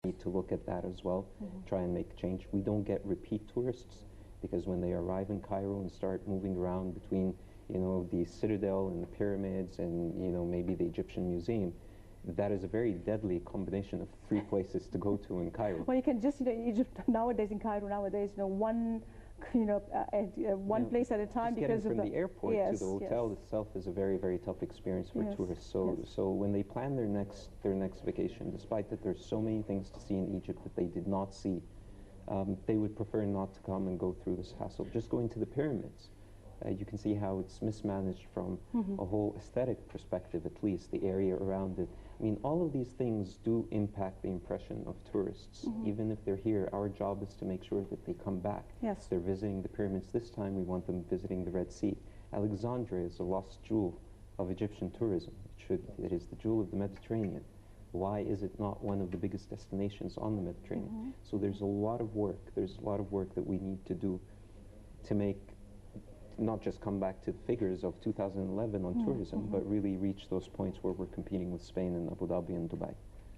need to look at that as well, try and make change. We don't get repeat tourists because when they arrive in Cairo and start moving around between, the citadel and the pyramids and, maybe the Egyptian museum, that is a very deadly combination of three places to go to in Cairo. Well, you can just, Egypt nowadays, in Cairo nowadays, one place at a time, because from of the airport to the hotel itself is a very, very tough experience for tourists. So when they plan their next vacation, despite that there's so many things to see in Egypt that they did not see, they would prefer not to come and go through this hassle. Just going to the pyramids, you can see how it's mismanaged from a whole aesthetic perspective, at least, the area around it. I mean, all of these things do impact the impression of tourists. Even if they're here, our job is to make sure that they come back. Yes. They're visiting the pyramids this time, we want them visiting the Red Sea. Alexandria is a lost jewel of Egyptian tourism. It is the jewel of the Mediterranean. Why is it not one of the biggest destinations on the Mediterranean? So there's a lot of work. There's a lot of work that we need to do to make, not just come back to the figures of 2011 on tourism, but really reach those points where we're competing with Spain and Abu Dhabi and Dubai.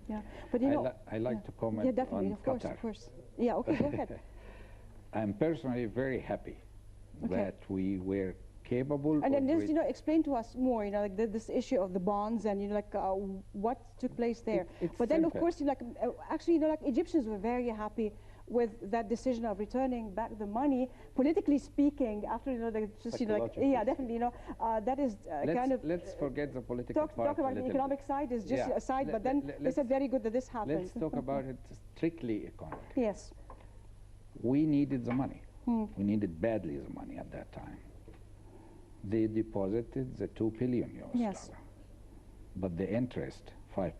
Yeah, but I like to comment on Qatar. Of course. Yeah, okay, go ahead. I'm personally very happy that we were capable and then just, explain to us more, like this issue of the bonds and, what took place there. But then, simple. of course, actually, Egyptians were very happy with that decision of returning back the money, politically speaking, after, definitely, that is kind of... Let's forget the political part. Talk about the economic side is just aside, but then they said very good that this happened. Let's talk about it strictly economic. Yes. We needed the money. We needed badly the money at that time. They deposited the $2 billion US, but the interest 5%,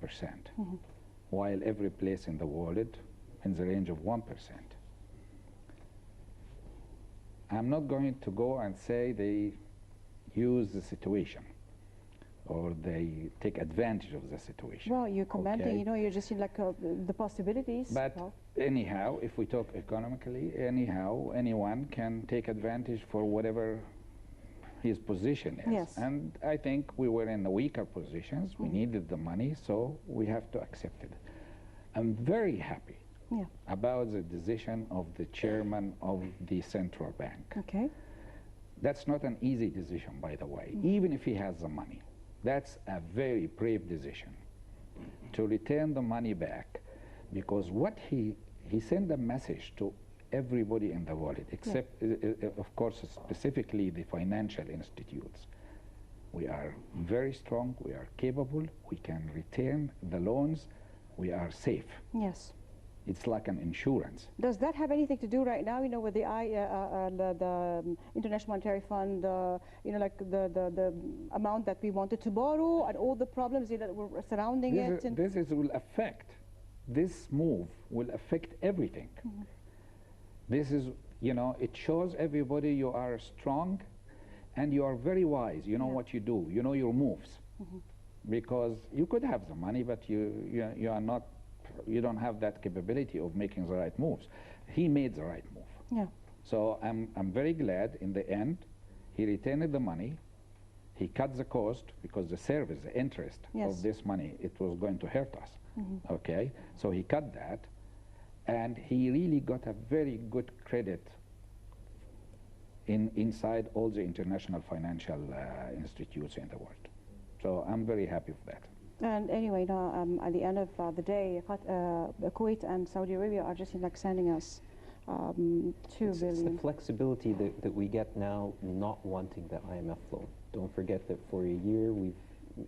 while every place in the world in the range of 1%. I'm not going to go and say they use the situation or they take advantage of the situation. Well, you're commenting, you're just like the possibilities. But anyhow, if we talk economically, anyone can take advantage for whatever his position is. Yes. And I think we were in the weaker positions. We needed the money, so we have to accept it. I'm very happy about the decision of the chairman of the central bank. Okay. That's not an easy decision, by the way, even if he has the money. That's a very brave decision to return the money back, because what he sent a message to everybody in the world, except, of course, specifically the financial institutes. We are very strong, we are capable, we can return the loans, we are safe. Yes. It's like an insurance. Does that have anything to do right now, with the International Monetary Fund, like the amount that we wanted to borrow and all the problems that were surrounding it? This move will affect everything. This is, it shows everybody you are strong and you are very wise. You know what you do. You know your moves. Because you could have the money, but you are not, you don't have that capability of making the right moves. He made the right move. Yeah. So I'm very glad in the end he returned the money. He cut the cost because the service, the interest of this money, it was going to hurt us. Okay, so he cut that. And he really got a very good credit inside all the international financial institutes in the world. So I'm very happy with that. And anyway, at the end of the day, Kuwait and Saudi Arabia are just sending us $2 billion. It's the flexibility that we get now, not wanting the IMF loan. Don't forget that for a year,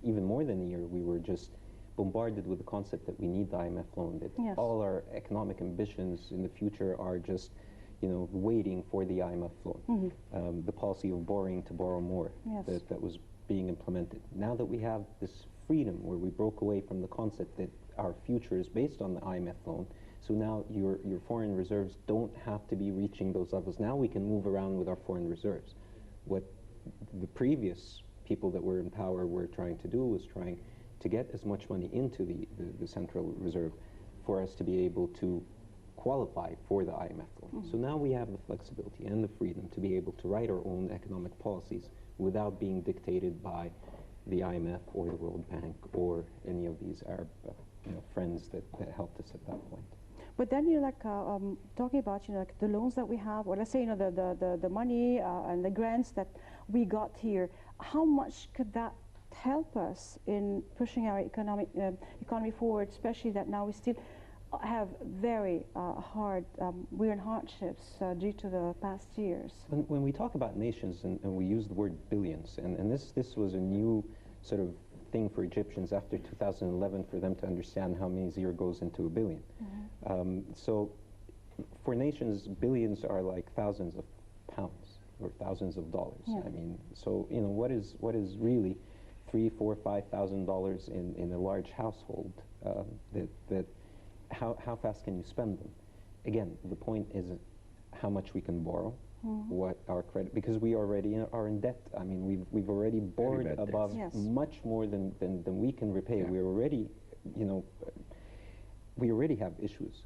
even more than a year, we were just bombarded with the concept that we need the IMF loan, that all our economic ambitions in the future are just, waiting for the IMF loan. The policy of borrowing to borrow more that was being implemented. Now that we have this freedom where we broke away from the concept that our future is based on the IMF loan, so now your foreign reserves don't have to be reaching those levels. Now we can move around with our foreign reserves. What the previous people that were in power were trying to do was trying to get as much money into the Central Reserve for us to be able to qualify for the IMF loan. So now we have the flexibility and the freedom to be able to write our own economic policies without being dictated by the IMF or the World Bank or any of these Arab friends that helped us at that point. But then talking about like the loans that we have, or let's say the money and the grants that we got here, how much could that help us in pushing our economy forward, especially that now we still have very we're in hardships due to the past years. When we talk about nations and we use the word billions, and this was a new sort of thing for Egyptians after 2011 for them to understand how many zero goes into a billion. So for nations, billions are like thousands of pounds or thousands of dollars. I mean, so what is really $3,000, $4,000, $5,000 in a large household? How fast can you spend them? Again, the point isn't how much we can borrow, what our credit, because we already are in debt. I mean, we've already borrowed above much more than we can repay. We're already, we already have issues.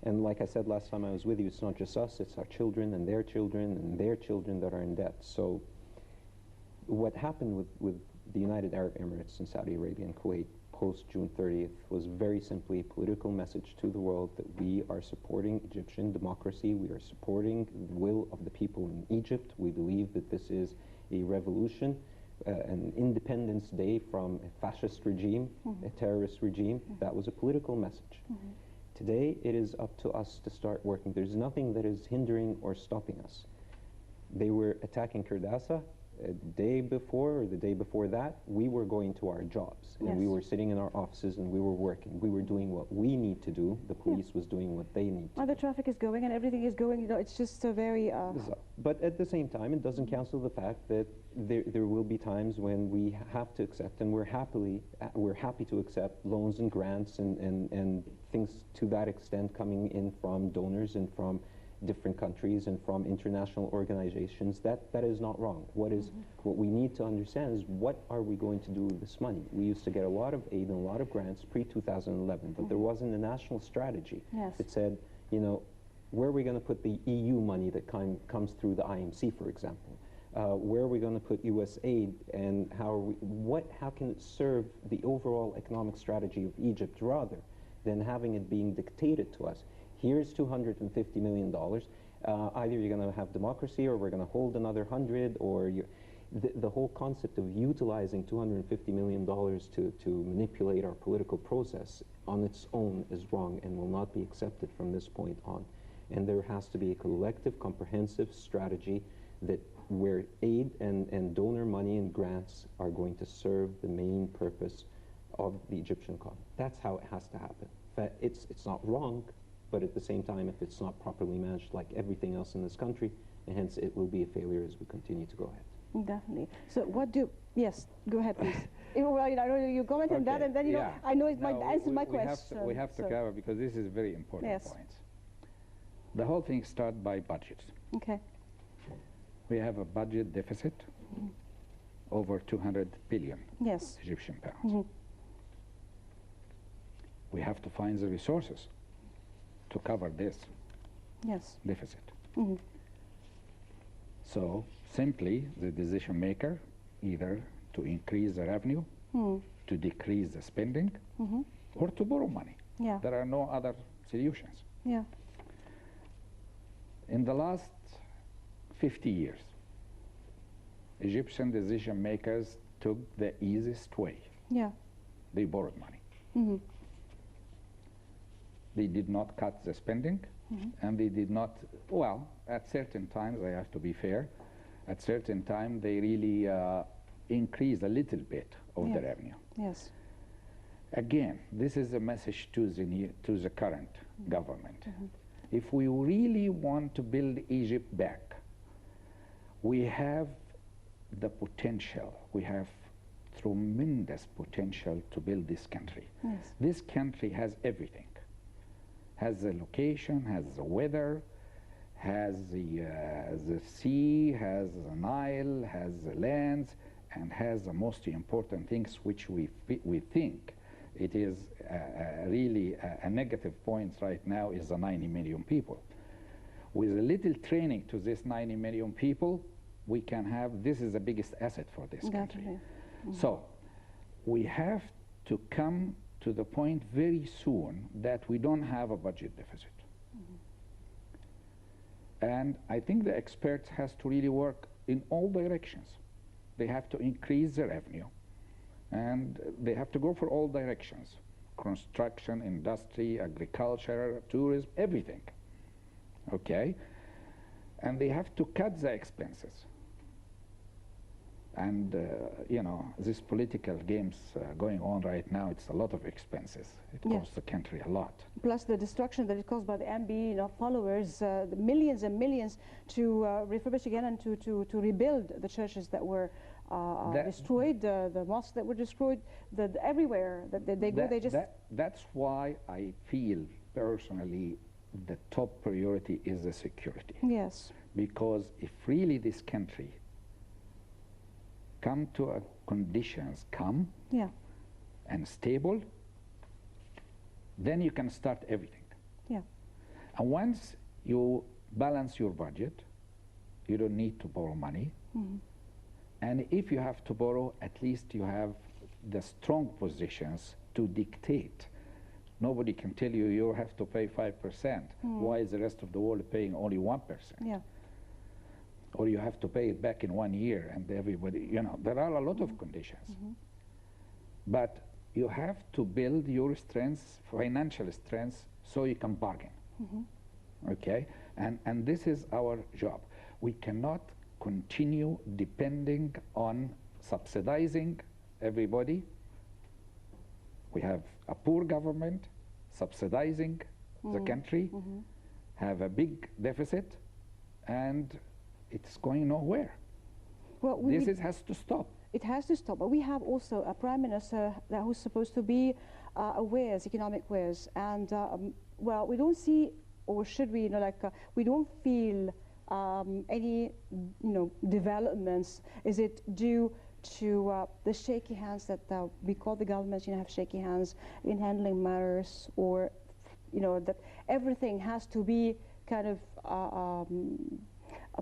And like I said last time I was with you, it's not just us, it's our children and their children that are in debt. So what happened with the United Arab Emirates and Saudi Arabia and Kuwait post-June 30th was very simply a political message to the world that we are supporting Egyptian democracy, we are supporting the will of the people in Egypt. We believe that this is a revolution, an independence day from a fascist regime, a terrorist regime. That was a political message. Today, it is up to us to start working. There's nothing that is hindering or stopping us. They were attacking Kurdasa. A day before or the day before that, we were going to our jobs and we were sitting in our offices and we were working. We were doing what we need to do. The police was doing what they need to do. The traffic is going and everything is going, it's just a very... But at the same time, it doesn't cancel the fact that there will be times when we have to accept, and we're happy to accept loans and grants and things to that extent coming in from donors and from different countries and from international organizations. That is not wrong. What we need to understand is, what are we going to do with this money? We used to get a lot of aid and a lot of grants pre-2011, but there wasn't a national strategy that said, where are we going to put the EU money that comes through the IMC, for example? Where are we going to put US aid, and how can it serve the overall economic strategy of Egypt, rather than having it being dictated to us? Here's $250 million. Either you're going to have democracy, or we're going to hold another 100, or the whole concept of utilizing $250 million to manipulate our political process on its own is wrong and will not be accepted from this point on. And there has to be a collective, comprehensive strategy where aid and donor money and grants are going to serve the main purpose of the Egyptian economy. That's how it has to happen. It's not wrong, but at the same time, if it's not properly managed like everything else in this country, and hence it will be a failure as we continue to go ahead. Definitely. So yes, go ahead, please. I know you comment on that, and then, I know it might answer my question. We have to cover, because this is very important point. The whole thing starts by budget. Okay. We have a budget deficit over 200 billion Egyptian pounds. We have to find the resources to cover this deficit. So simply, the decision maker, either to increase the revenue, to decrease the spending, or to borrow money. There are no other solutions. In the last 50 years, Egyptian decision makers took the easiest way. They borrowed money. They did not cut the spending, and they did not, well, at certain times, I have to be fair, at certain times they really increased a little bit of the revenue. Again, this is a message to the current government. If we really want to build Egypt back, we have the potential, we have tremendous potential to build this country. This country has everything. Has the location, has the weather, has the sea, has the Nile, has the lands, and has the most important things, which we think it is really a negative point right now, is the 90 million people. With a little training to this 90 million people, we can have, this is the biggest asset for this country. So we have to come to the point very soon that we don't have a budget deficit. And I think the experts has to really work in all directions. They have to increase the revenue, and they have to go for all directions: construction, industry, agriculture, tourism, everything. Okay? And they have to cut the expenses. And, you know, these political games going on right now, it's a lot of expenses. It costs the country a lot. Plus the destruction that is caused by the MB, you know, followers, the millions and millions to refurbish again and to rebuild the churches that were destroyed, the mosques that were destroyed, everywhere that they go, they just... That's why I feel personally the top priority is the security. Yes. Because if really this country come to a conditions calm and stable, then you can start everything. Yeah. And once you balance your budget, you don't need to borrow money. And if you have to borrow, at least you have the strong positions to dictate. Nobody can tell you you have to pay 5%. Why is the rest of the world paying only 1%? Yeah. Or you have to pay it back in 1 year, and everybody, you know, there are a lot of conditions. But you have to build your strengths, financial strengths, so you can bargain. Okay? And this is our job. We cannot continue depending on subsidizing everybody. We have a poor government subsidizing the country, have a big deficit, and it's going nowhere. Well, this has to stop. It has to stop, but we have also a prime minister who's supposed to be aware, economic ways, and well, we don't see, or should we, you know, like we don't feel any, you know, developments. Is it due to the shaky hands that we call the governments, you know, have shaky hands in handling matters, or, you know, that everything has to be kind of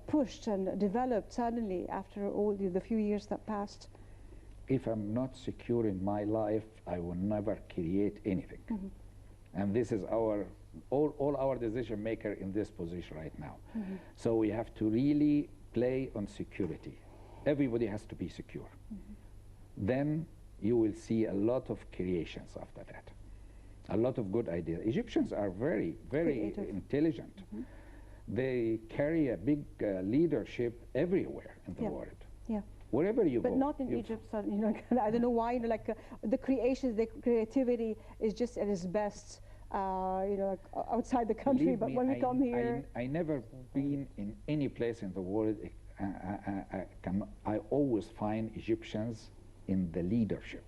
pushed and developed suddenly after all the few years that passed? If I'm not secure in my life, I will never create anything. And this is all our decision maker in this position right now. So we have to really play on security. Everybody has to be secure. Then you will see a lot of creations after that. A lot of good ideas. Egyptians are very, very intelligent. They carry a big leadership everywhere in the world. Wherever you go. But not in Egypt, so, you know, I don't know why, you know, like the creations, the creativity is just at its best, you know, like, outside the country. Believe but me, when we come here... I never been in any place in the world. I always find Egyptians in the leadership,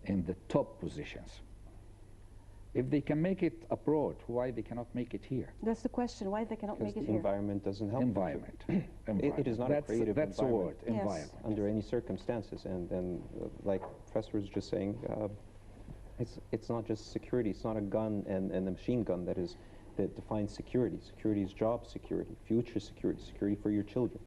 in the top positions. If they can make it abroad, why they cannot make it here? That's the question, why they cannot make it the here. environment doesn't help. Environment. It is not a creative that's the word, environment. Under any circumstances. And like Professor was just saying, it's not just security. It's not a gun and a machine gun that defines security. Security is job security, future security, security for your children.